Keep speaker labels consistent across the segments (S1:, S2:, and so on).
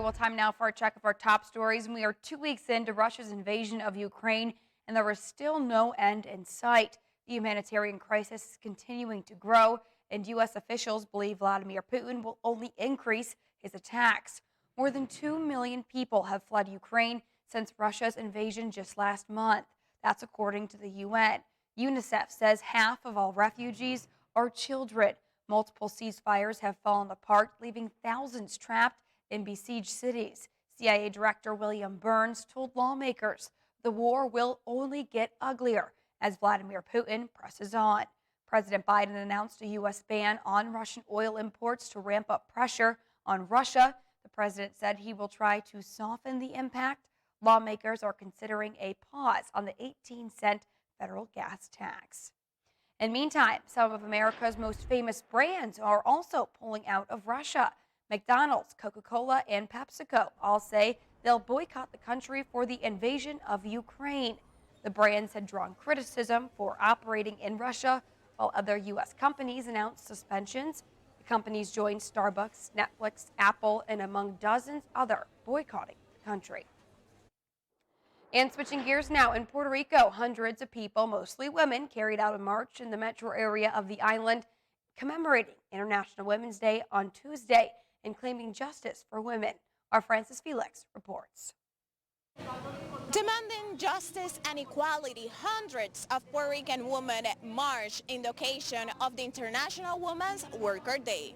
S1: Well, time now for a check of our top stories. And we are 2 weeks into Russia's invasion of Ukraine, and there is still no end in sight. The humanitarian crisis is continuing to grow, and U.S. officials believe Vladimir Putin will only increase his attacks. More than 2 million people have fled Ukraine since Russia's invasion just last month. That's according to the UN. UNICEF says half of all refugees are children. Multiple ceasefires have fallen apart, leaving thousands trapped in besieged cities. CIA Director William Burns told lawmakers the war will only get uglier as Vladimir Putin presses on. President Biden announced a U.S. ban on Russian oil imports to ramp up pressure on Russia. The president said he will try to soften the impact. Lawmakers are considering a pause on the 18-cent federal gas tax. In the meantime, some of America's most famous brands are also pulling out of Russia. McDonald's, Coca-Cola, and PepsiCo all say they'll boycott the country for the invasion of Ukraine. The brands had drawn criticism for operating in Russia, while other U.S. companies announced suspensions. The companies joined Starbucks, Netflix, Apple, and among dozens other boycotting the country. And switching gears now, in Puerto Rico, hundreds of people, mostly women, carried out a march in the metro area of the island commemorating International Women's Day on Tuesday and claiming justice for women. Our Francis Felix reports.
S2: Demanding justice and equality, hundreds of Puerto Rican women marched in the occasion of the International Women's Worker Day.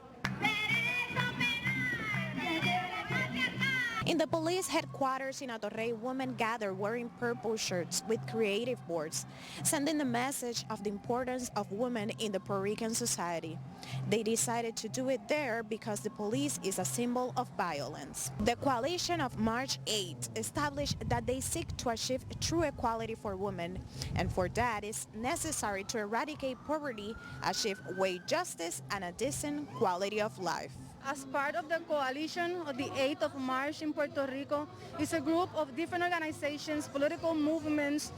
S2: In the police headquarters in Atorrey, women gathered wearing purple shirts with creative boards, sending the message of the importance of women in the Puerto Rican society. They decided to do it there because the police is a symbol of violence. The coalition of March 8 established that they seek to achieve true equality for women, and for that it's necessary to eradicate poverty, achieve wage justice, and a decent quality of life.
S3: As part of the coalition of the 8th of March in Puerto Rico, is a group of different organizations, political movements,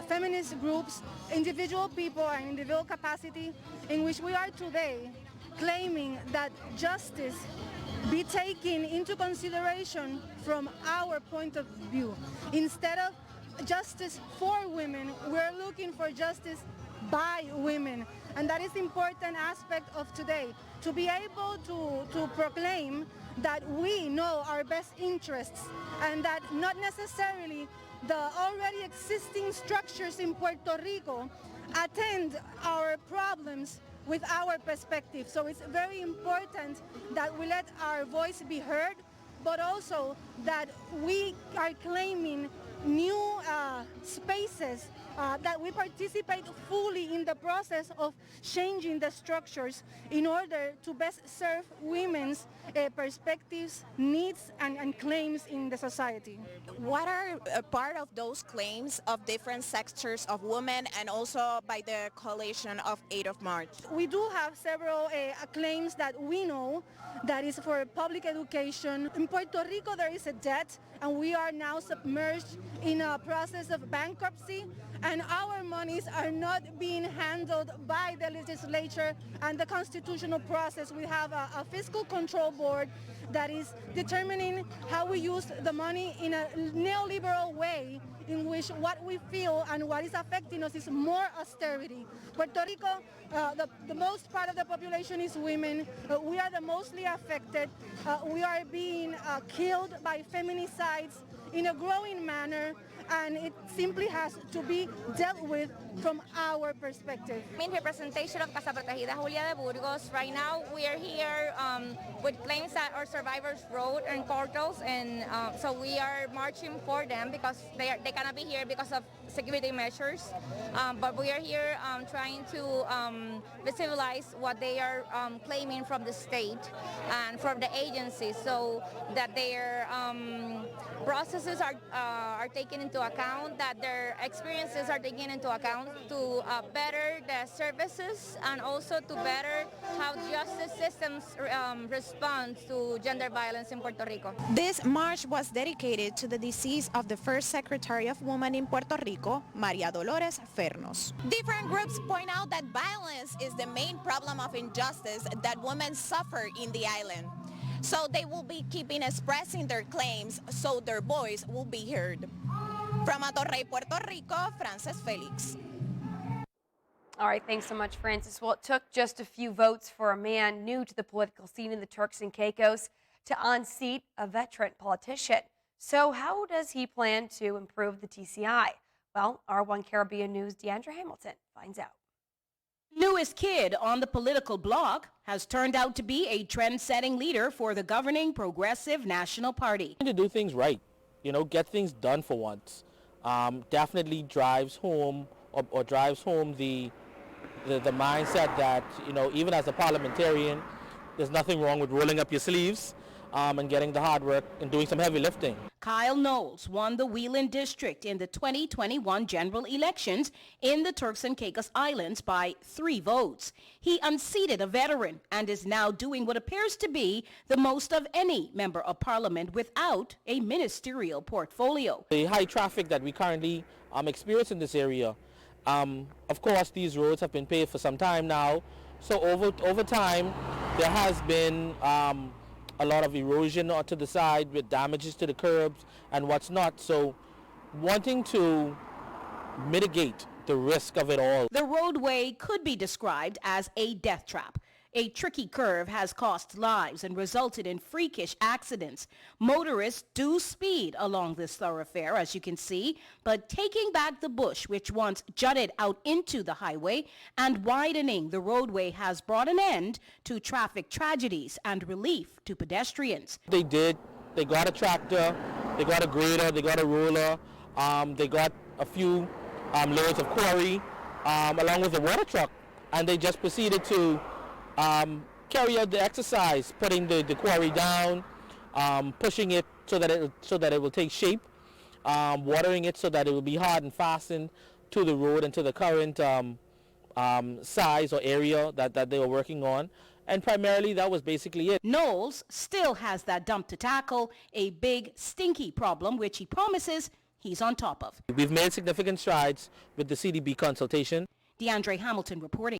S3: feminist groups, individual people and individual capacity, in which we are today claiming that justice be taken into consideration from our point of view. Instead of justice for women, we're looking for justice by women. And that is the important aspect of today, to be able to proclaim that we know our best interests and that not necessarily the already existing structures in Puerto Rico attend our problems with our perspective. So it's very important that we let our voice be heard, but also that we are claiming new spaces that we participate fully in the process of changing the structures in order to best serve women's perspectives, needs, and claims in the society.
S2: What are a part of those claims of different sectors of women and also by the coalition of 8th of March?
S3: We do have several claims that we know that is for public education. In Puerto Rico there is a debt and we are now submerged in a process of bankruptcy, and our monies are not being handled by the legislature and the constitutional process. We have a fiscal control board that is determining how we use the money in a neoliberal way, in which what we feel and what is affecting us is more austerity. Puerto Rico, the most part of the population is women. We are the mostly affected. We are being killed by feminicides in a growing manner, and it simply has to be dealt with from our perspective.
S4: In representation of Casa Protegida Julia de Burgos, right now we are here with claims that our survivors wrote in portals, and so we are marching for them because they cannot be here because of security measures, but we are here trying to visualize what they are claiming from the state and from the agencies, so that their processes are taken into account, that their experiences are taken into account to better the services and also to better how justice systems respond to gender violence in Puerto Rico.
S2: This march was dedicated to the decease of the first Secretary of Women in Puerto Rico, Maria Dolores Fernos. Different groups point out that violence is the main problem of injustice that women suffer in the island. So they will be keeping expressing their claims so their voice will be heard. From Atorrey, Puerto Rico, Frances Felix.
S1: All right, thanks so much, Francis. Well, it took just a few votes for a man new to the political scene in the Turks and Caicos to unseat a veteran politician. So how does he plan to improve the TCI? Well, our One Caribbean News' Deandra Hamilton finds out.
S5: Newest kid on the political block has turned out to be a trend-setting leader for the governing Progressive National Party.
S6: To do things right, get things done for once. Definitely drives home or drives home the mindset that, even as a parliamentarian, there's nothing wrong with rolling up your sleeves and getting the hard work and doing some heavy lifting.
S5: Kyle Knowles won the Wheeling District in the 2021 general elections in the Turks and Caicos Islands by 3 votes. He unseated a veteran and is now doing what appears to be the most of any member of parliament without a ministerial portfolio.
S6: The high traffic that we currently experience in this area, of course, these roads have been paved for some time now. So over time, there has been a lot of erosion to the side with damages to the curbs and what's not. So wanting to mitigate the risk of it all.
S5: The roadway could be described as a death trap. A tricky curve has cost lives and resulted in freakish accidents. Motorists do speed along this thoroughfare, as you can see, but taking back the bush, which once jutted out into the highway, and widening the roadway has brought an end to traffic tragedies and relief to pedestrians.
S6: They did. They got a tractor, they got a grader, they got a roller, they got a few loads of quarry, along with a water truck, and they just proceeded to carry out the exercise, putting the quarry down, pushing it so that it will take shape, watering it so that it will be hard and fastened to the road and to the current size or area that they were working on. And primarily that was basically it.
S5: Knowles still has that dump to tackle, a big stinky problem which he promises he's on top of.
S6: We've made significant strides with the CDB consultation.
S5: Deandra Hamilton reporting.